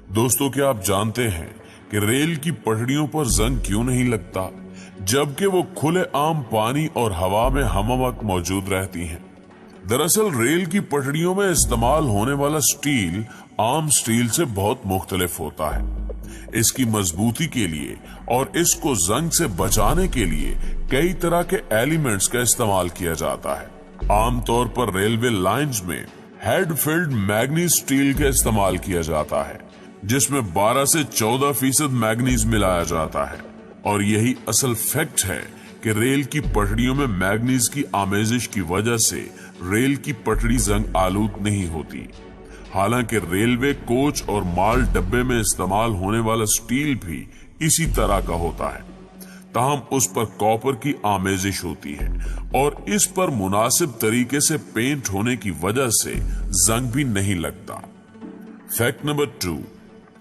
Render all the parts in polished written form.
दोस्तों, क्या आप जानते हैं कि रेल की पटरियों पर जंग क्यों नहीं लगता, जबकि वो खुले आम पानी और हवा में हम वक्त मौजूद रहती हैं? दरअसल रेल की पटरियों में इस्तेमाल होने वाला स्टील आम स्टील से बहुत मुख्तलिफ होता है। इसकी मजबूती के लिए और इसको जंग से बचाने के लिए कई तरह के एलिमेंट्स का इस्तेमाल किया जाता है। आमतौर पर रेलवे लाइंस में हेड फिल्ड मैग्नीज स्टील का इस्तेमाल किया जाता है, जिसमें 12 से 14% मैग्नीज मिलाया जाता है। और यही असल फैक्ट है कि रेल की पटरियों में मैग्नीज की आमेजिश की वजह से रेल की पटरी जंग आलूद नहीं होती। हालांकि रेलवे कोच और माल डब्बे में इस्तेमाल होने वाला स्टील भी इसी तरह का होता है, ताहम उस पर कॉपर की आमेजिश होती है और इस पर मुनासिब तरीके से पेंट होने की वजह से जंग भी नहीं लगता। फैक्ट नंबर 2,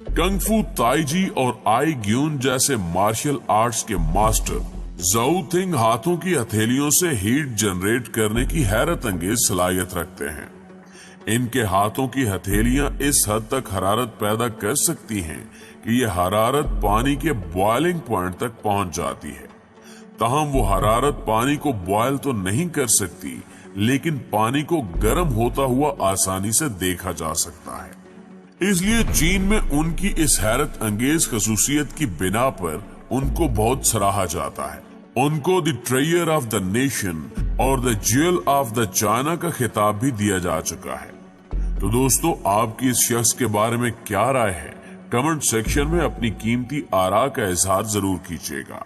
कंगफू ताईजी और आई ग्यून जैसे मार्शल आर्ट्स के मास्टर ज़ोउ थिंग हाथों की हथेलियों से हीट जनरेट करने की हैरत अंगेज सलाहियत रखते हैं। इनके हाथों की हथेलियां इस हद तक हरारत पैदा कर सकती हैं कि यह हरारत पानी के बॉइलिंग पॉइंट तक पहुंच जाती है। ताहम वो हरारत पानी को बॉयल तो नहीं कर सकती, लेकिन पानी को गर्म होता हुआ आसानी से देखा जा सकता है। इसलिए चीन में उनकी इस हैरत अंगेज खसूसियत की बिना पर उनको बहुत सराहा जाता है। उनको द ट्रेयर ऑफ द नेशन और the jewel of the China का खिताब भी दिया जा चुका है। तो दोस्तों, आपकी इस शख्स के बारे में क्या राय है? कमेंट सेक्शन में अपनी कीमती आरा का इजहार जरूर कीजिएगा।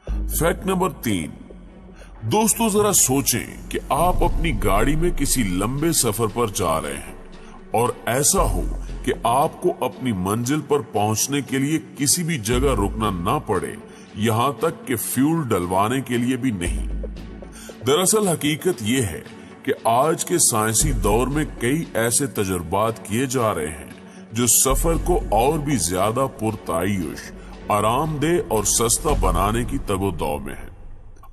फैक्ट नंबर 3, दोस्तों जरा सोचें कि आप अपनी गाड़ी में किसी लंबे सफर पर जा रहे हैं और ऐसा हो कि आपको अपनी मंजिल पर पहुंचने के लिए किसी भी जगह रुकना ना पड़े, यहां तक कि फ्यूल डलवाने के लिए भी नहीं। दरअसल हकीकत यह है कि आज के साइंसी दौर में कई ऐसे तजुर्बात किए जा रहे हैं जो सफर को और भी ज्यादा पुरतायुश, आरामदेह और सस्ता बनाने की तगोदौ में है।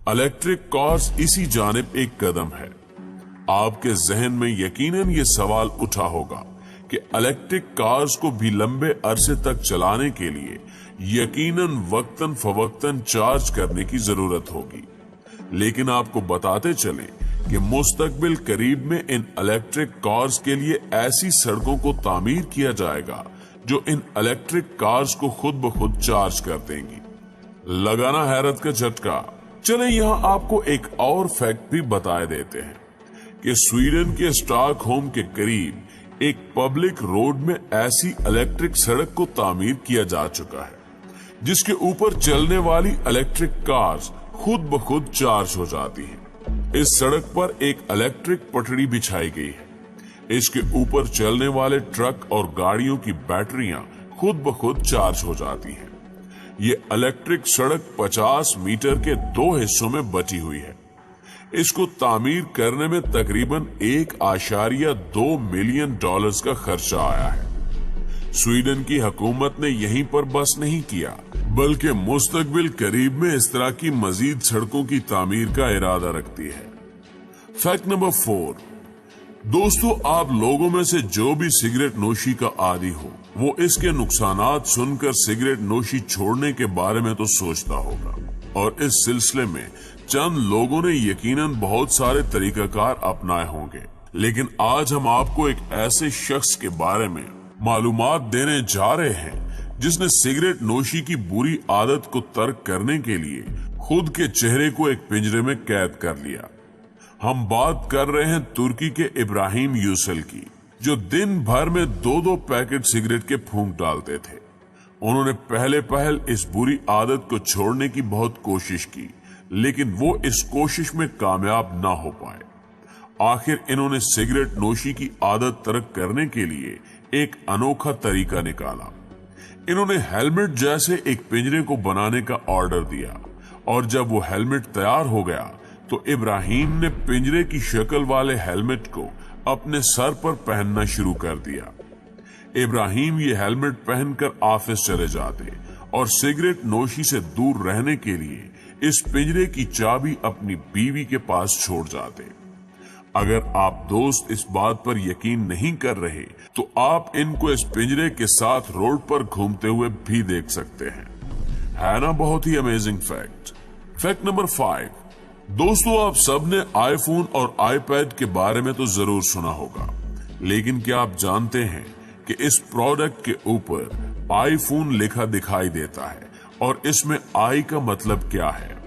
इलेक्ट्रिक कार्स इसी जानिब एक कदम है। आपके जहन में यकीनन ये सवाल उठा होगा कि इलेक्ट्रिक कार्स को भी लंबे अरसे तक चलाने के लिए यकीनन वक्तन फवक्तन चार्ज करने की जरूरत होगी। लेकिन आपको बताते चलें कि मुस्तकबिल करीब में इन इलेक्ट्रिक कार्स के लिए ऐसी सड़कों को तामीर किया जाएगा जो इन इलेक्ट्रिक कार्स को खुद ब खुद चार्ज कर देंगी। लगाना हैरत का झटका। चलें यहां आपको एक और फैक्ट भी बताए देते हैं कि स्वीडन के स्टॉकहोम के करीब एक पब्लिक रोड में ऐसी इलेक्ट्रिक सड़क को तामीर किया जा चुका है जिसके ऊपर चलने वाली इलेक्ट्रिक कार्स खुद ब खुद चार्ज हो जाती हैं। इस सड़क पर एक इलेक्ट्रिक पटड़ी बिछाई गई है। इसके ऊपर चलने वाले ट्रक और गाड़ियों की बैटरियां खुद ब खुद चार्ज हो जाती हैं। ये इलेक्ट्रिक सड़क 50 मीटर के 2 हिस्सों में बटी हुई है। इसको तामीर करने में तकरीबन $1.2 मिलियन का खर्चा आया है। स्वीडन की हुकूमत ने यहीं पर बस नहीं किया, बल्कि मुस्तकबिल करीब में इस तरह की मजीद सड़कों की तामीर का इरादा रखती है। फैक्ट नंबर 4, दोस्तों आप लोगों में से जो भी सिगरेट नोशी का आदी हो, वो इसके नुकसानात सुनकर सिगरेट नोशी छोड़ने के बारे में तो सोचता होगा। और इस सिलसिले में चंद लोगों ने यकीनन बहुत सारे तरीकाकार अपनाए होंगे, लेकिन आज हम आपको एक ऐसे शख्स के बारे में मालूमात देने जा रहे हैं जिसने सिगरेट नोशी की बुरी आदत को तर्क करने के लिए खुद के चेहरे को एक पिंजरे में कैद कर लिया। हम बात कर रहे हैं तुर्की के इब्राहिम यूसल की, जो दिन भर में 2-2 पैकेट सिगरेट के फूंक डालते थे। उन्होंने पहल इस बुरी आदत को छोड़ने की बहुत कोशिश की, लेकिन वो इस कोशिश में कामयाब ना हो पाए। आखिर इन्होंने सिगरेट नोशी की आदत तर्क करने के लिए एक अनोखा तरीका निकाला। इन्होंने हेलमेट जैसे एक पिंजरे को बनाने का ऑर्डर दिया और जब वो हेलमेट तैयार हो गया तो इब्राहिम ने पिंजरे की शक्ल वाले हेलमेट को अपने सर पर पहनना शुरू कर दिया। इब्राहिम ये हेलमेट पहनकर ऑफिस चले जाते और सिगरेट नोशी से दूर रहने के लिए इस पिंजरे की चाबी अपनी बीवी के पास छोड़ जाते। अगर आप दोस्त इस बात पर यकीन नहीं कर रहे तो आप इनको इस पिंजरे के साथ रोड पर घूमते हुए भी देख सकते हैं। है ना बहुत ही अमेजिंग फैक्ट। Fact number 5। दोस्तों, आप सबने आईफोन और आईपैड के बारे में तो जरूर सुना होगा, लेकिन क्या आप जानते हैं कि इस प्रोडक्ट के ऊपर आईफोन लिखा दिखाई देता है और इसमें आई का मतलब क्या है?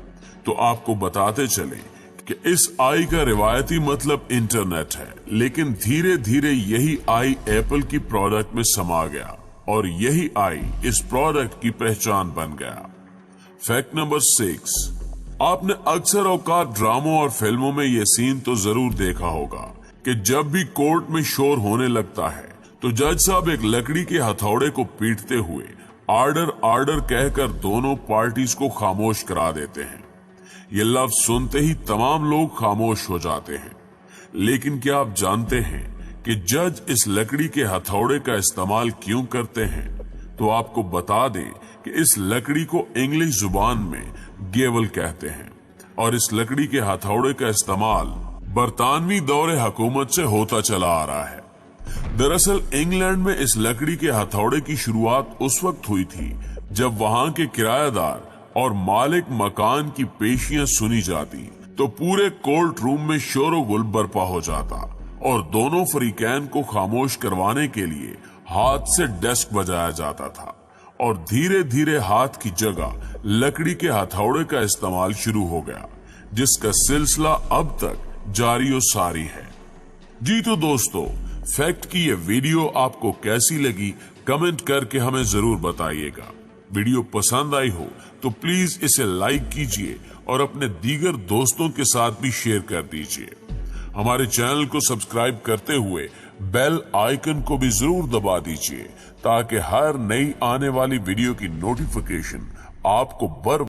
तो आपको बताते चलें कि इस आई का रिवायती मतलब इंटरनेट है, लेकिन धीरे धीरे यही आई एप्पल की प्रोडक्ट में समा गया और यही आई इस प्रोडक्ट की पहचान बन गया। Fact number 6। आपने अक्सर औकात ड्रामों और फिल्मों में यह सीन तो जरूर देखा होगा कि जब भी कोर्ट में शोर होने लगता है तो जज साहब एक लकड़ी के हथौड़े को पीटते हुए आर्डर आर्डर कहकर दोनों पार्टीज को खामोश करा देते हैं। ये लफ्ज सुनते ही तमाम लोग खामोश हो जाते हैं, लेकिन क्या आप जानते हैं कि जज इस लकड़ी के हथौड़े का इस्तेमाल क्यों करते हैं? तो आपको बता दें कि इस लकड़ी को इंग्लिश जुबान में गेवल कहते हैं और इस लकड़ी के हथौड़े का इस्तेमाल बरतानवी दौरे हुकूमत से होता चला आ रहा है। दरअसल इंग्लैंड में इस लकड़ी के हथौड़े की शुरुआत उस वक्त हुई थी जब वहां के किराएदार और मालिक मकान की पेशियां सुनी जाती तो पूरे कोर्ट रूम में शोरगुल बरपा हो जाता और दोनों फरीकैन को खामोश करवाने के लिए हाथ से डेस्क बजाया जाता था और धीरे धीरे हाथ की जगह लकड़ी के हथौड़े का इस्तेमाल शुरू हो गया, जिसका सिलसिला अब तक जारी और सारी है। जी तो दोस्तों, फैक्ट की ये वीडियो आपको कैसी लगी कमेंट करके हमें जरूर बताइएगा। वीडियो पसंद आई हो तो प्लीज इसे लाइक कीजिए और अपने दीगर दोस्तों के साथ भी शेयर कर दीजिए। हमारे चैनल को सब्सक्राइब करते हुए बेल आइकन को भी जरूर दबा दीजिए ताकि हर नई आने वाली वीडियो की नोटिफिकेशन आपको बर